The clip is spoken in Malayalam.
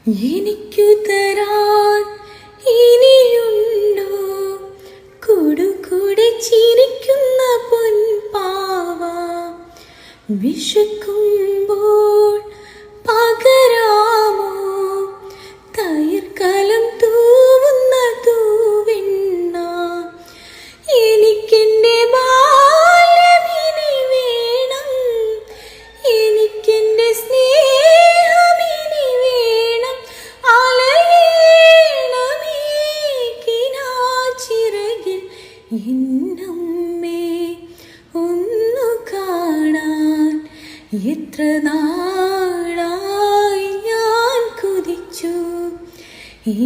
എനിക്കു തരാൻ ഇനിയുണ്ടോ കൂടുകൂടെ ചിരിക്കുന്ന പൊൻപാവ വിശക്കുമ്പോൾ പകരാമോ തൈർക്കലം തൂവുന്ന തൂവെണ്ണ എനിക്കെന്റെ ബാല്യം ഇനി വേണം എനിക്കെന്റെ സ്നേഹം ഇനി വേണം അലയേണമേ കിനാച്ചിറകിൽ എന്നമ്മേ ഒന്നു കാണാൻ എത്ര നാളായി ഞാൻ കൊതിച്ചു ഈ